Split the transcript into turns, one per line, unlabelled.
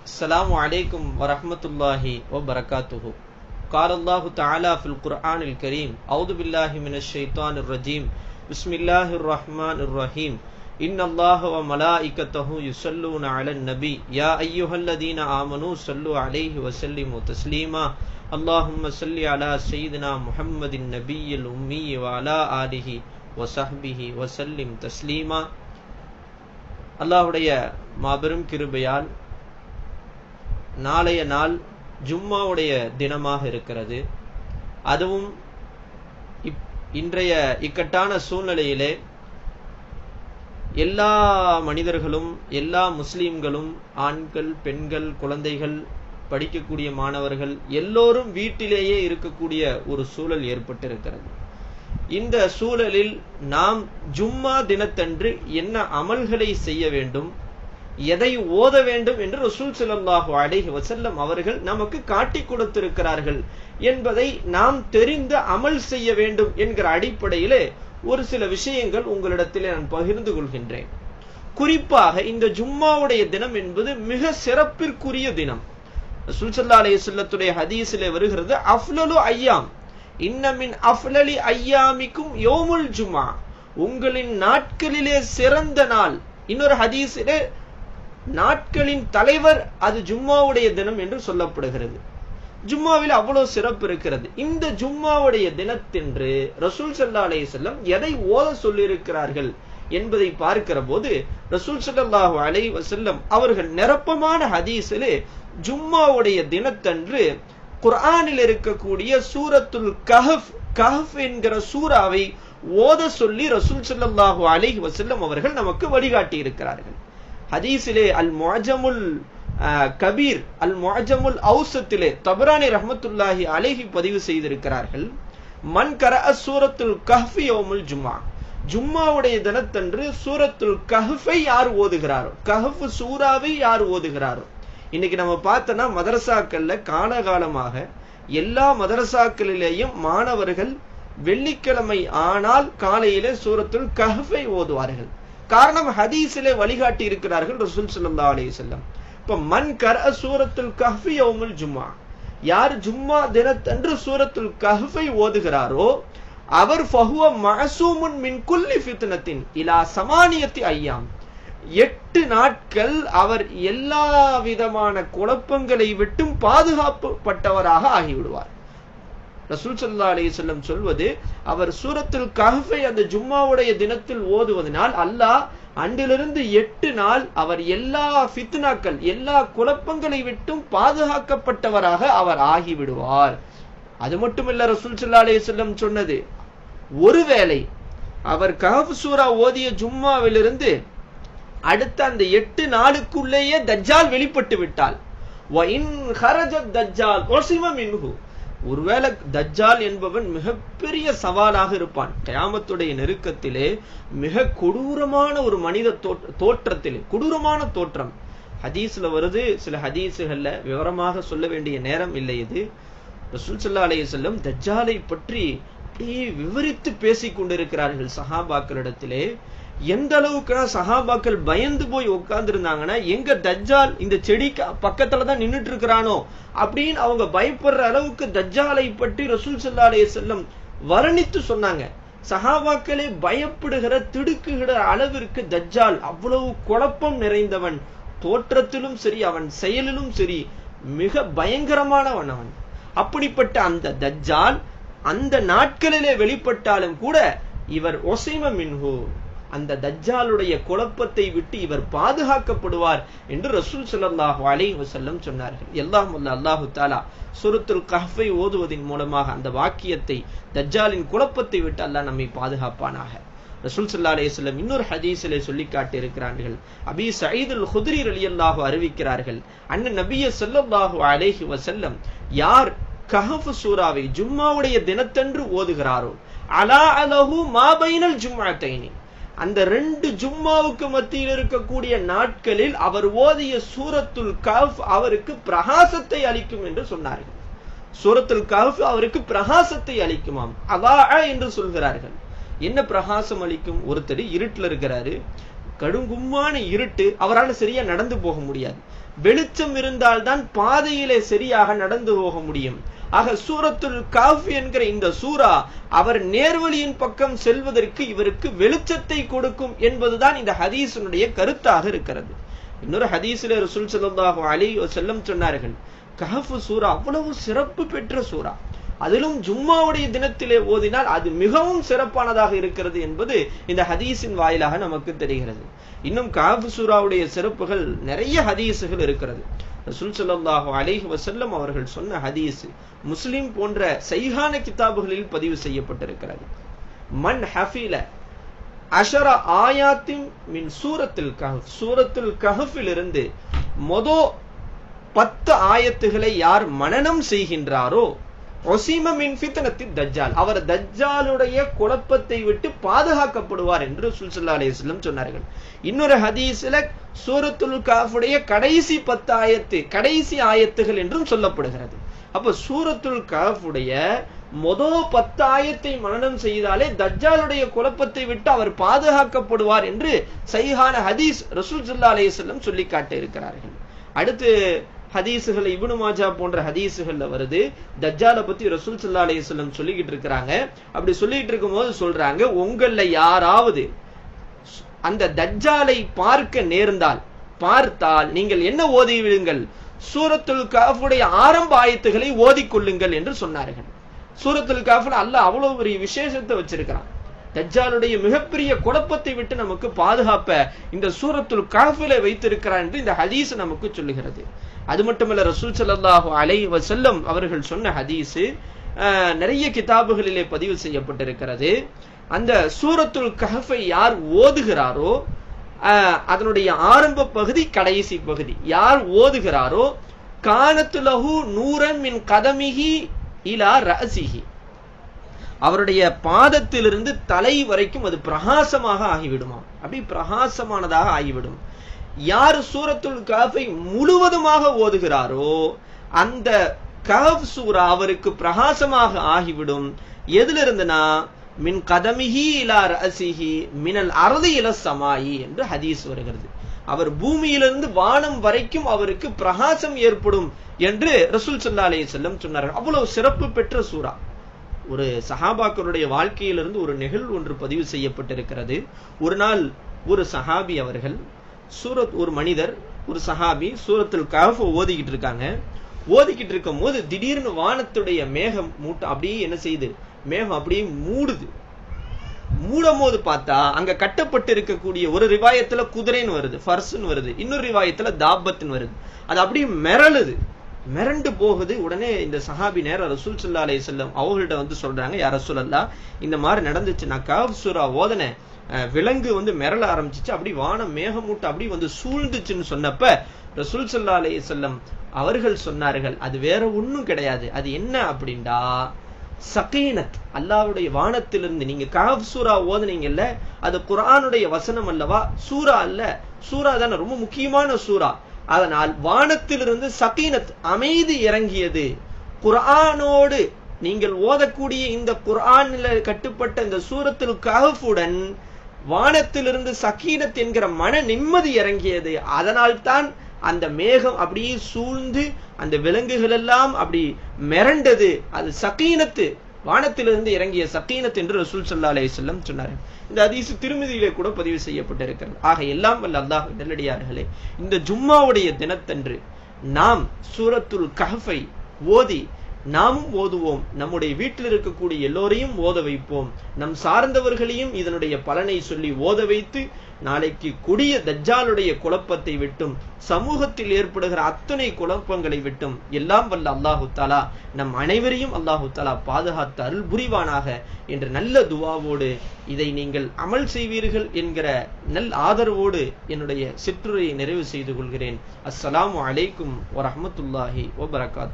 السلام عليكم ورحمة الله وبركاته. قال الله تعالى في القرآن الكريم: أعوذ بالله من الشيطان الرجيم. بسم الله الرحمن الرحيم. إن الله وملائكته يصلون على النبي يا أيها الذين آمنوا صلوا عليه وسلموا تسليما. اللهم صل على سيدنا محمد النبي الأمي وعلى آله وصحبه وسلم تسليما. அல்லாஹ்வுடைய மாபெரும் கிருபையால் நாளைய நாள் ஜும்மாவுடைய தினமாக இருக்கிறது. அதுவும் இன்றைய இக்கட்டான சூழ்நிலையிலே எல்லா மனிதர்களும், எல்லா முஸ்லிம்களும், ஆண்கள், பெண்கள், குழந்தைகள், படிக்கக்கூடிய மாணவர்கள் எல்லோரும் வீட்டிலேயே இருக்கக்கூடிய ஒரு சூழல் ஏற்பட்டிருக்கிறது. இந்த சூழலில் நாம் ஜும்மா தினத்தன்று என்ன அமல்களை செய்ய வேண்டும், எதை ஓத வேண்டும் என்று ரசூல் ஸல்லல்லாஹு அலைஹி வஸல்லம் அவர்கள் நமக்கு காட்டி கொடுத்திருக்கிறார்கள் என்பதை நாம் தெரிந்து அமல் செய்ய வேண்டும் என்கிற அடிப்படையிலே ஒரு சில விஷயங்கள் உங்களிடத்திலே நான் பகிர்ந்து கொள்கின்றேன். குறிப்பாக இந்த ஜும்மாவுடைய தினம் என்பது மிக சிறப்பிற்குரிய தினம். ரசூல் ஸல்லல்லாஹு அலைஹி வஸல்லத்துடைய ஹதீஸிலே வருகிறது, அஃலலு ஐயாம் இன்ன மின் அஃலலி ஐயாமிக்கும் யௌமுல் ஜும்ஆ, உங்களின் நாட்களிலே சிறந்த நாள். இன்னொரு ஹதீஸிலே நாட்களின் தலைவர் அது ஜும்மாவுடைய தினம் என்று சொல்லப்படுகிறது. ஜும்மாவில் அவ்வளவு சிறப்பு இருக்கிறது. இந்த ஜும்மாவுடைய தினத்தன்று ரசூல் ஸல்லல்லாஹு அலைஹி வஸல்லம் எதை ஓத சொல்லியிருக்கிறார்கள் என்பதை பார்க்கிற போது ரசூல் ஸல்லல்லாஹு அலைஹி வஸல்லம் அவர்கள் நிரப்பமான ஹதீஸிலே ஜும்மாவுடைய தினத்தன்று குர்ஆனில் இருக்கக்கூடிய சூரத்துல் கஹஃப் என்கிற சூறாவை ஓத சொல்லி ரசூல் ஸல்லல்லாஹு அலைஹி வஸல்லம் அவர்கள் நமக்கு வழிகாட்டி இருக்கிறார்கள். ஹதீஸிலே அல் முஅஜமுல் கபீர், அல் முஅஜமுல் அவுசத்திலே தபரானி ரஹ்மத்துல்லாஹி அலைஹி பதிவு செய்திருக்கிறார்கள், மன் கரஅ சூரத்துல் கஹ்ஃப் யௌமுல் ஜும்ஆ, ஜும்மாவுடைய தினத்தன்று சூரத்துல் கஹ்ஃபை யார் ஓதுகிறாரோ, கஹ்ஃப் சூறாவை யார் ஓதுகிறாரோ. இன்னைக்கு நம்ம பார்த்தோம்னா மதரசாக்கள்ல காலகாலமாக எல்லா மதரசாக்களிலேயும் மாணவர்கள் வெள்ளிக்கிழமை ஆனால் காலையிலே சூரத்துல் கஹ்ஃபை ஓதுவார்கள். காரணம், ஹதீஸிலே வழிகாட்டி இருக்கிறார்கள் ரசூல் ஸல்லல்லாஹு அலைஹி வஸல்லம். இப்ப மன் கரஅ சூரத்துல் கஹ்ஃப் யௌமுல் ஜும்ஆ, யார் ஜும்மா தினத்தன்று சூரத்துல் கஹ்ஃபை ஓதுகிறாரோ அவர் ஃபஹுவ மஅசூமுன் மின் குல்லி ஃபித்னத்தின் இலா ஸமானியத்தி ஐயாம், 8 நாட்கள் அவர் எல்லா விதமான குழப்பங்களை விட்டும் பாதுகாக்கப்பட்டவராக ஆகிவிடுவார். ரசூல் ஸல்லல்லாஹு அலைஹி வஸல்லம் சொல்வது, அவர் சூரத்துல் கஹ்ஃபை அந்த ஜும்மாவுடைய தினத்தில் ஓதுவதனால் அல்லாஹ் அன்றிலிருந்து 8 நாள் அவர் எல்லா ஃபித்னாக்கள், எல்லா குழப்பங்களை விட்டும் பாதுகாக்கப்பட்டவராக அவர் ஆகிவிடுவார். அது மட்டுமல்ல, ரசூல் ஸல்லல்லாஹு அலைஹி வஸல்லம் சொன்னது, ஒருவேளை அவர் கஹ்ஃப் சூரா ஓதிய ஜும்மாவிலிருந்து அடுத்த அந்த 8 நாளுக்குள்ளேயே தஜ்ஜால் வெளிப்பட்டு விட்டால், வ இன் ஹரஜத் தஜ்ஜால் உஸிம மின்ஹு, ஒருவேளை தஜ்ஜால் என்பவன் மிகப்பெரிய சவாலாக இருப்பான். கியாமத்துடைய நெருக்கத்திலே மிக கொடூரமான ஒரு மனித தோற்றத்திலே, கொடூரமான தோற்றம். ஹதீஸ்ல வருது, சில ஹதீஸுகள்ல விவரமாக சொல்ல வேண்டிய நேரம் இல்லை இது. ரசூல் ஸல்லல்லாஹு அலைஹி வஸல்லம் தஜ்ஜாலை பற்றி விவரித்து பேசிக் கொண்டிருக்கிறார்கள் சஹாபாக்களிடத்திலே. எந்த அளவுக்கு சஹாபாக்கள் பயந்து போய் உட்கார்ந்து இருந்தாங்கன்னா, எங்க தஜ்ஜால் இந்த செடிக்கு பக்கத்துல தான் நின்றுட்டு இருக்கிறானோ அப்படின்னு அவங்க பயப்படுற அளவுக்கு தஜ்ஜாலை பற்றி ரசூல் ஸல்லல்லாஹு அலைஹி வஸல்லம் வர்ணித்து சொன்னாங்க. சஹாபாக்களே பயப்படுகிற, திடுக்குகிற அளவிற்கு தஜ்ஜால் அவ்வளவு குழப்பம் நிறைந்தவன், தோற்றத்திலும் சரி அவன் செயலிலும் சரி மிக பயங்கரமானவன் அவன். அப்படிப்பட்ட அந்த தஜ்ஜால் அந்த நாட்களிலே வெளிப்பட்டாலும் கூட இவர் உஸிம மின்ஹு, அந்த தஜ்ஜாலுடைய குழப்பத்தை விட்டு இவர் பாதுகாக்கப்படுவார் என்று ரசூல் ஸல்லல்லாஹு அலைஹி வஸல்லம் சொன்னார்கள். அல்லாஹு தஆலா சூரத்துல் கஹ்ஃபை ஓதுவதின் மூலமாக அந்த வாக்கியத்தை, தஜ்ஜாலின் குழப்பத்தை விட்டு அல்லாஹ் நம்மை பாதுகாப்பானாக. ரசூல் ஸல்லல்லாஹு அலைஹி வஸல்லம் இன்னொரு ஹதீஸிலே சொல்லி காட்டி இருக்கிறார்கள். அபீ சயீத் அல் குத்ரி ரலியல்லாஹு அறிவிக்கிறார்கள், அன்ன நபிய ஸல்லல்லாஹு அலைஹி வஸல்லம் யார் கஹ்ஃப் சூராவை ஜும்மாவுடைய தினத்தன்று ஓதுகிறாரோ, அலா அலஹு மா பைனல் ஜும்அத்தைனி, அந்த 2 ஜும்மாவுக்கு மத்தியில் இருக்கக்கூடிய நாட்களில் அவர் ஓதிய சூரத்துல் கஹ்ஃப் அவருக்கு பிரகாசத்தை அளிக்கும் என்று சொன்னார்கள். சூரத்துல் கஹ்ஃப் அவருக்கு பிரகாசத்தை அளிக்குமாம். அதா என்று சொல்கிறார்கள். என்ன பிரகாசம் அளிக்கும்? ஒருத்தர் இருட்டுல இருக்கிறாரு, கடுங்கும்மான இருட்டு, அவரால் சரியா நடந்து போக முடியாது. வெளிச்சம் இருந்தால்தான் பாதையிலே சரியாக நடந்து போக முடியும். ஆக சூரத்துல் கஹ்ஃப் என்கிற இந்த சூரா அவர் நேர்வழியின் பக்கம் செல்வதற்கு இவருக்கு வெளிச்சத்தை கொடுக்கும் என்பதுதான் இந்த ஹதீஸினுடைய கருத்தாக இருக்கிறது. இன்னொரு ஹதீஸிலே ரசூல் ஸல்லல்லாஹு அலைஹி வஸல்லம் சொன்னார்கள், கஹ்ஃப் சூரா அவ்வளவு சிறப்பு பெற்ற சூரா, அதிலும் ஜும்மாவுடைய தினத்திலே ஓதினால் அது மிகவும் சிறப்பானதாக இருக்கிறது என்பது இந்த ஹதீஸின் வாயிலாக நமக்கு தெரிகிறது. இன்னும் கஹ்ஃப் சூராவுடைய சிறப்புகள் நிறைய ஹதீஸுகள் இருக்கிறது. ரசூல் ஸல்லல்லாஹு அலைஹி வஸல்லம் அவர்கள் சொன்ன ஹதீஸ் முஸ்லிம் போன்ற சஹீஹான கிதாபுகளில் பதிவு செய்யப்பட்டிருக்கிறது. மன் ஹஃபில அஷர ஆயாத்தின் மின் சூரத்துல் கஹ்ஃப், சூரத்துல் கஹ்ஃபில் இருந்து மொதல் 10 ஆயத்துகளை யார் மனனம் செய்கின்றாரோ ஒசிம மின் ஃபித்னத்தி தஜ்ஜால், அவர் தஜ்ஜாலுடைய குழப்பத்தை விட்டு பாதுகாக்கப்படுவார் என்று ரசூல் ஸல்லல்லாஹு அலைஹி வஸல்லம் சொன்னார்கள். இன்னொரு ஹதீஸ்ல சூரத்துல் கஹ்ஃபுடைய கடைசி 10 ஆயத்து, கடைசி ஆயத்துகள் என்றும் சொல்லப்படுகிறது. அப்ப சூரத்துல் கஹ்ஃபுடைய மொதல் 10 ஆயத்தை மனனம் செய்தாலே தஜ்ஜாலுடைய குழப்பத்தை விட்டு அவர் பாதுகாக்கப்படுவார் என்று சஹீஹான ஹதீஸ் ரசூல் ஸல்லல்லாஹு அலைஹி வஸல்லம் சொல்லி காட்ட இருக்கிறார்கள். அடுத்து ஹதீசுகள் இப்னு மாஜா போன்ற ஹதீசுகள்ல வருது, தஜ்ஜாலை பத்தி ரசூல் ஸல்லல்லாஹு அலைஹி வஸல்லம் சொல்லிக்கிட்டு இருக்கிறாங்க. அப்படி சொல்லிட்டு இருக்கும்போது சொல்றாங்க, உங்கள யாராவது அந்த தஜ்ஜாலை பார்க்க நேர்ந்தால் பார்த்தால் நீங்கள் என்ன ஓதி விடுங்கள், சூரத்துல் கஹ்ஃபுடைய ஆரம்ப ஆயத்துகளை ஓதிக்கொள்ளுங்கள் என்று சொன்னார்கள். சூரத்துல் கஹ்ஃப்ல அல்லாஹ் அவ்வளவு பெரிய விசேஷத்தை வச்சிருக்கிறான். தஜ்ஜாலுடைய மிகப்பெரிய குழப்பத்தை விட்டு நமக்கு பாதுகாப்ப இந்த சூரத்துல் கஹ்ஃபில வைத்திருக்கிறான் என்று இந்த ஹதீஸ் நமக்கு சொல்லுகிறது. அது மட்டுமல்ல, ரசூல் ஸல்லல்லாஹு அலைஹி வஸல்லம் அவர்கள் சொன்ன ஹதீஸ் நிறைய கிதாபுகளிலே பதிவு செய்யப்பட்டிருக்கிறது. அந்த சூரத்துல் கஹ்ஃபை யார் ஓதுகிறாரோ, அதனுடைய ஆரம்ப பகுதி கடைசி பகுதி யார் ஓதுகிறாரோ, கானத்து லஹு நூரன் மின் கதமிஹி இலா ரஅசிஹி, அவருடைய பாதத்திலிருந்து தலை வரைக்கும் அது பிரகாசமாக ஆகிவிடுமா, அப்படி பிரகாசமானதாக ஆகிவிடும். யார் சூரத்துல் கஹ்ஃபை முழுவதுமாக ஓதுகிறாரோ அந்த கஹ்ஃப் சூரா அவருக்கு பிரகாசமாக ஆகிவிடும். எதுல இருந்துனா மின் கதமிஹி இலா ரஅசிஹி மினல் அர்தி இல ஸமாயி என்று ஹதீஸ் வருகிறது. அவர் பூமியிலிருந்து வானம் வரைக்கும் அவருக்கு பிரகாசம் ஏற்படும் என்று ரசூல் ஸல்லல்லாஹு அலைஹி வஸல்லம் சொன்னார்கள். அவ்வளவு சிறப்பு பெற்ற சூரா. ஒரு சஹாபாக்களுடைய வாழ்க்கையிலிருந்து ஒரு நிகழ்வு ஒன்று பதிவு செய்யப்பட்டிருக்கிறது. ஒரு நாள் ஒரு சஹாபி அவர்கள் ஒரு மனிதர், ஒரு சஹாபி சூரத்துல் கஹ்ஃப் ஓதிக்கிட்டு இருக்காங்க. ஓதிக்கிட்டு இருக்கும் போது திடீர்னு வானத்துடைய மேகம் மூட்டை அப்படியே என்ன செய்யுது, மேகம் அப்படியே மூடுது. மூடும் போது பார்த்தா அங்க கட்டப்பட்டு இருக்கக்கூடிய ஒரு ரிவாயத்துல குதிரைன்னு வருது, ஃபர்ஸ்ன்னு வருது, இன்னொரு ரிவாயத்துல தாபத்துன்னு வருது. அது அப்படியே மிரளுது, மிரண்டு போகுது. உடனே இந்த சஹாபி நேரம் ரசூல் ஸல்லல்லாஹு அலைஹி வஸல்லம் அவங்கள்ட்ட வந்து சொல்றாங்க, யா ரசூலல்லாஹ், இந்த மாதிரி நடந்துச்சு, நான் கஹ்ஃப் சூரா ஓதன, விலங்கு வந்து மிரள ஆரம்பிச்சிச்சு, அப்படி வானம் மேகமூட்டை அப்படி வந்து சூழ்ந்துச்சுன்னு சொன்னப்ப ரசூல் ஸல்லல்லாஹு அலைஹி வஸல்லம் அவர்கள் சொன்னார்கள், அது வேற ஒண்ணும் கிடையாது, அது என்ன அப்படின்டா சகீனத், அல்லாஹ்வுடைய வானத்திலிருந்து நீங்க கஹ்ஃப் சூரா ஓதுனீங்கல்ல, அது குர்ஆனுடைய வசனம் அல்லவா, சூரா அல்ல, சூரா தானே ரொம்ப முக்கியமான சூரா, அதனால் வானத்திலிருந்து சகீனத் அமைதி இறங்கியது. குர்ஆனோடு நீங்கள் ஓதக்கூடிய இந்த குர்ஆனில் கட்டுப்பட்ட இந்த சூரத்துல் கஹ்ஃபுடன் வானத்திலிருந்து சகீனத் என்கிற மன நிம்மதி இறங்கியது. அதனால் தான் அந்த மேகம் அப்படியே சூழ்ந்து அந்த விலங்குகள் எல்லாம் அப்படி மிரண்டது. அது சகீனத்து, வானத்திலிருந்து இறங்கிய சகீனத் என்று ரசூல் ஸல்லல்லாஹு அலைஹி வஸல்லம் சொன்னார்கள். இந்த ஹதீஸ் திருமிதியிலே கூட பதிவு செய்யப்பட்டிருக்கிறது. ஆக எல்லாம் வல்ல அல்லாஹ் நல்லடியார்களே, இந்த ஜும்மாவுடைய தினத்தன்று நாம் சூரத்துல் கஹ்ஃபை ஓதி நாமும் ஓதுவோம், நம்முடைய வீட்டில் இருக்கக்கூடிய எல்லோரையும் ஓத வைப்போம், நம் சார்ந்தவர்களையும் இதனுடைய பலனை சொல்லி ஓத வைத்து நாளைக்கு கொடிய தஜ்ஜாலுடைய குழப்பத்தை விட்டும் சமூகத்தில் ஏற்படுகிற அத்தனை குழப்பங்களை விட்டும் எல்லாம் வல்ல அல்லாஹு தஆலா நம் அனைவரையும் அல்லாஹு தஆலா பாதுகாத்து அருள் புரிவானாக என்ற நல்ல துஆவோடு இதை நீங்கள் அமல் செய்வீர்கள் என்கிற நல் ஆதரவோடு என்னுடைய சிற்றுரையை நிறைவு செய்து கொள்கிறேன். அஸ்ஸலாமு அலைக்கும் வரஹ்மத்துல்லாஹி வபரகாத்துஹு.